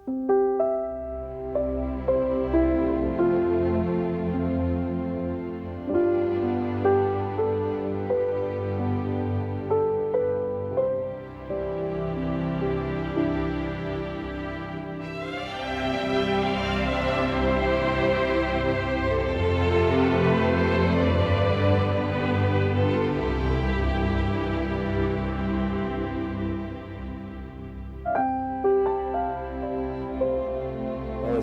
It's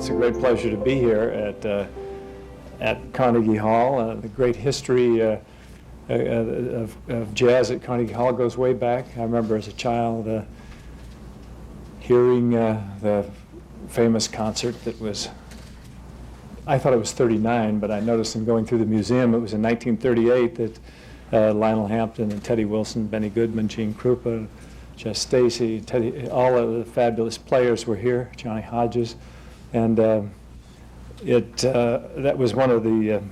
a great pleasure to be here at Carnegie Hall. The great history of jazz at Carnegie Hall goes way back. I remember as a child hearing the famous concert that was, I thought it was 39, but I noticed in going through the museum it was in 1938 that Lionel Hampton and Teddy Wilson, Benny Goodman, Gene Krupa, Jess Stacy, all of the fabulous players were here, Johnny Hodges. And that was one of the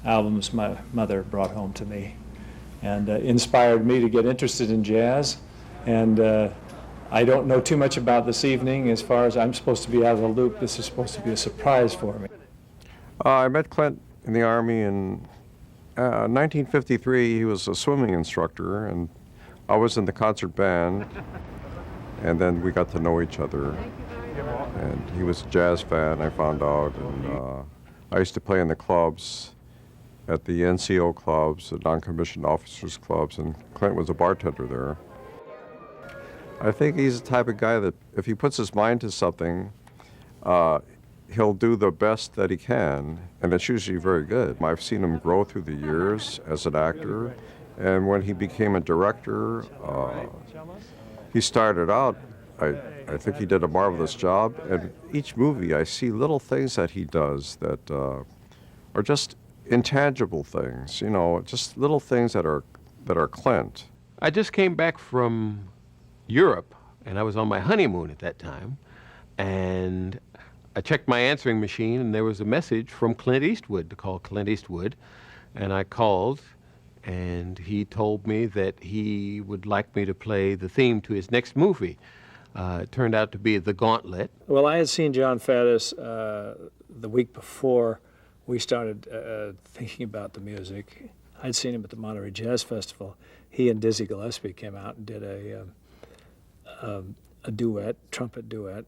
albums my mother brought home to me and inspired me to get interested in jazz. And I don't know too much about this evening as far as I'm supposed to be out of the loop. This is supposed to be a surprise for me. I met Clint in the Army in 1953. He was a swimming instructor, and I was in the concert band, and then we got to know each other. And he was a jazz fan, I found out, and I used to play in the clubs, at the NCO clubs, the non-commissioned officers clubs, and Clint was a bartender there. I think he's the type of guy that if he puts his mind to something, he'll do the best that he can, and it's usually very good. I've seen him grow through the years as an actor, and when he became a director, he started out, I think he did a marvelous job, and each movie I see little things that he does that are just intangible things, you know, just little things that are Clint. I just came back from Europe, and I was on my honeymoon at that time, and I checked my answering machine, and there was a message from Clint Eastwood to call Clint Eastwood, and I called, and he told me that he would like me to play the theme to his next movie. It turned out to be The Gauntlet. Well, I had seen John Faddis the week before we started thinking about the music. I'd seen him at the Monterey Jazz Festival. He and Dizzy Gillespie came out and did a duet, trumpet duet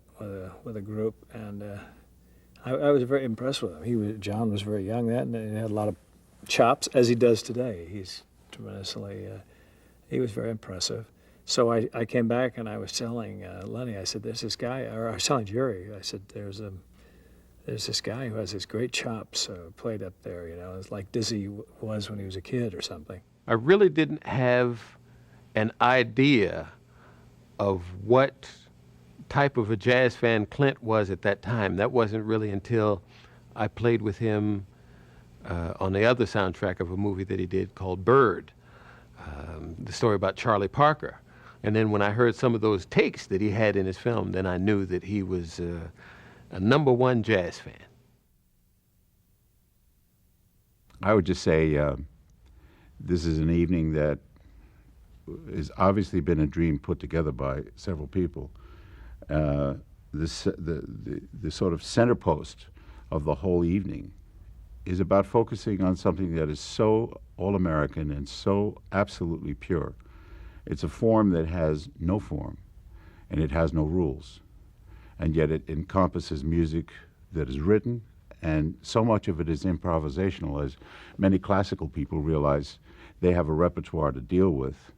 with a group, and I was very impressed with him. John was very young then, and he had a lot of chops, as he does today. He's tremendously, he was very impressive. So I came back and I was telling Lenny, I said, there's this guy, or I was telling Jerry, I said, there's this guy who has these great chops played up there, you know, it's like Dizzy was when he was a kid or something. I really didn't have an idea of what type of a jazz fan Clint was at that time. That wasn't really until I played with him on the other soundtrack of a movie that he did called Bird, the story about Charlie Parker. And then when I heard some of those takes that he had in his film, then I knew that he was a #1 jazz fan. I would just say this is an evening that has obviously been a dream put together by several people. The sort of center post of the whole evening is about focusing on something that is so all-American and so absolutely pure. It's a form that has no form, and it has no rules, and yet it encompasses music that is written, and so much of it is improvisational, as many classical people realize they have a repertoire to deal with,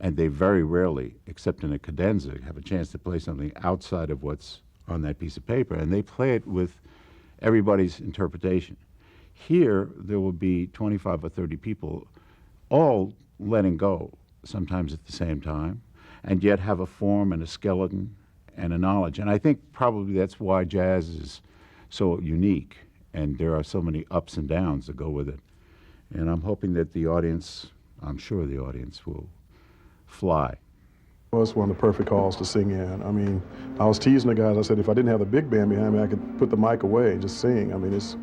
and they very rarely, except in a cadenza, have a chance to play something outside of what's on that piece of paper, and they play it with everybody's interpretation. Here, there will be 25 or 30 people all letting go, sometimes at the same time, and yet have a form and a skeleton and a knowledge. And I think probably that's why jazz is so unique, and there are so many ups and downs that go with it. And I'm hoping that the audience, I'm sure the audience will fly. Well, it's one of the perfect halls to sing in. I mean, I was teasing the guys. I said, if I didn't have the big band behind me, I could put the mic away and just sing. I mean, it's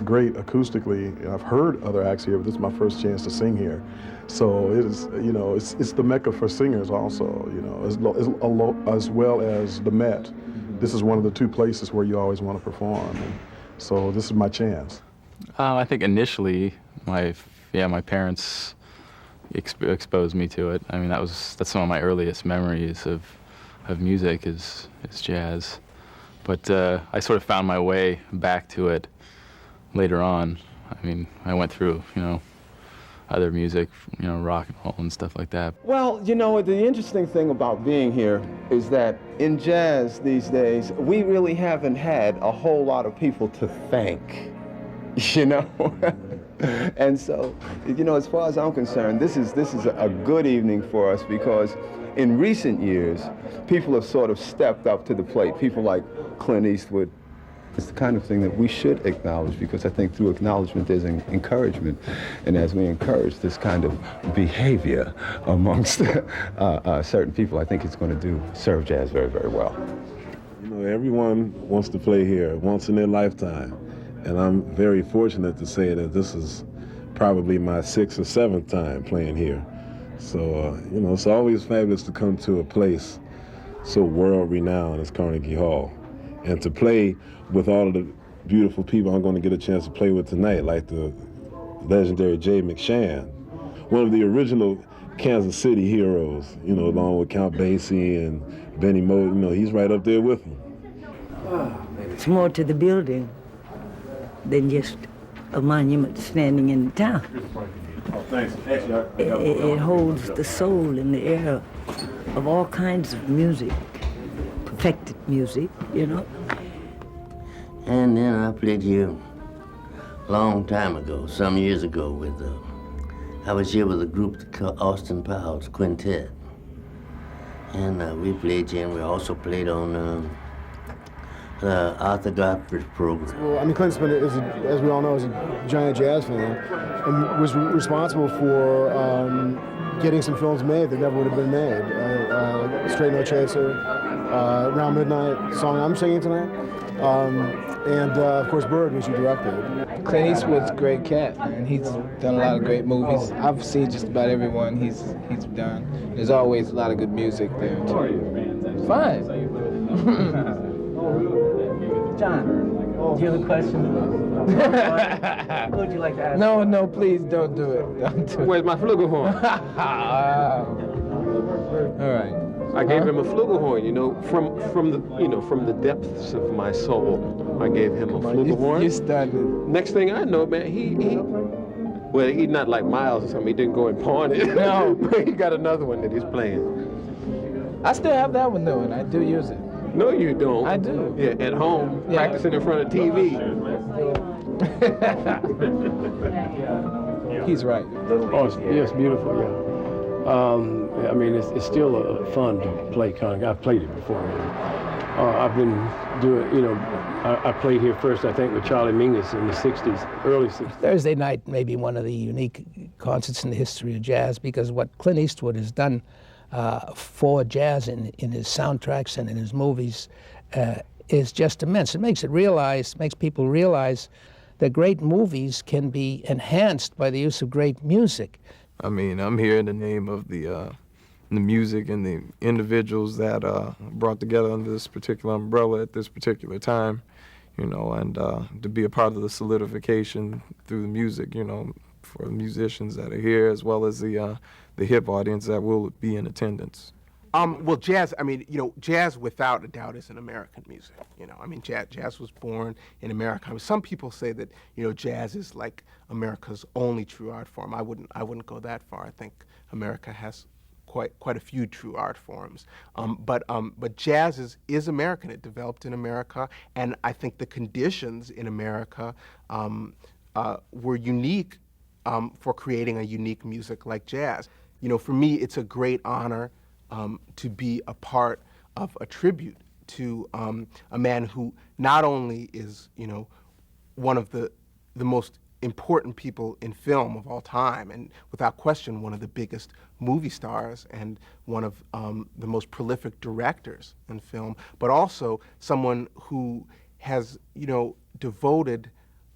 great acoustically. I've heard other acts here, but this is my first chance to sing here. So it is, you know, it's the Mecca for singers also, you know, as well as the Met. this is one of the two places where you always want to perform. And so this is my chance. I think initially, my parents exposed me to it. I mean, that's some of my earliest memories of music is jazz. But I sort of found my way back to it later on. I mean, I went through, other music, rock and roll and stuff like that. Well, the interesting thing about being here is that in jazz these days, we really haven't had a whole lot of people to thank, And so, as far as I'm concerned, this is a good evening for us because in recent years, people have sort of stepped up to the plate. People like Clint Eastwood. It's the kind of thing that we should acknowledge because I think through acknowledgement there's an encouragement. And as we encourage this kind of behavior amongst certain people, I think it's going to serve jazz very, very well. Everyone wants to play here once in their lifetime. And I'm very fortunate to say that this is probably my 6th or 7th time playing here. So, it's always fabulous to come to a place so world-renowned as Carnegie Hall and to play with all of the beautiful people I'm going to get a chance to play with tonight, like the legendary Jay McShann, one of the original Kansas City heroes, along with Count Basie and Benny Moe, he's right up there with them. It's more to the building than just a monument standing in the town. It holds the soul and the air of all kinds of music, perfected music, And then I played here a long time ago, some years ago, I was here with a group called Austin Powers Quintet. And we played here, and we also played on Arthur Godfrey's program. Well, Clint's been, as we all know, is a giant jazz fan and was responsible for getting some films made that never would have been made. Straight No Chaser, Around Midnight, song I'm singing tonight, and of course Bird, which you directed. Clint Eastwood's a great cat, and he's done a lot of great movies. I've seen just about every one he's done. There's always a lot of good music there too. Fine. John, do you have a question? What would you like to ask? No, please don't do it. Don't do it. Where's my flugelhorn? All right. I gave him a flugelhorn, from the depths of my soul. I gave him a flugelhorn. You started. Next thing I know, man, he's not like Miles or something. He didn't go and pawn it. No, but he got another one that he's playing. I still have that one though, and I do use it. No, you don't. I do. Yeah, at home, practicing in front of TV. He's right. Oh, it's beautiful, yeah. It's still fun to play Carnegie. I've played it before. I've been doing, I played here first, I think, with Charlie Mingus in the 60s, early 60s. Thursday night may be one of the unique concerts in the history of jazz because what Clint Eastwood has done for jazz in his soundtracks and in his movies is just immense. It makes people realize that great movies can be enhanced by the use of great music. I'm here in the name of the music and the individuals that brought together under this particular umbrella at this particular time, and to be a part of the solidification through the music, for the musicians that are here as well as the hip audience that will be in attendance. Well, jazz, jazz without a doubt is an American music. Jazz was born in America. Some people say that, jazz is like America's only true art form. I wouldn't go that far. I think America has quite a few true art forms. But jazz is American. It developed in America, and I think the conditions in America were unique for creating a unique music like jazz. For me, it's a great honor to be a part of a tribute to a man who not only is, one of the most important people in film of all time, and without question one of the biggest movie stars and one of the most prolific directors in film, but also someone who has, devoted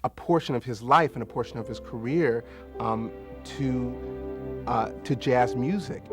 a portion of his life and a portion of his career to jazz music.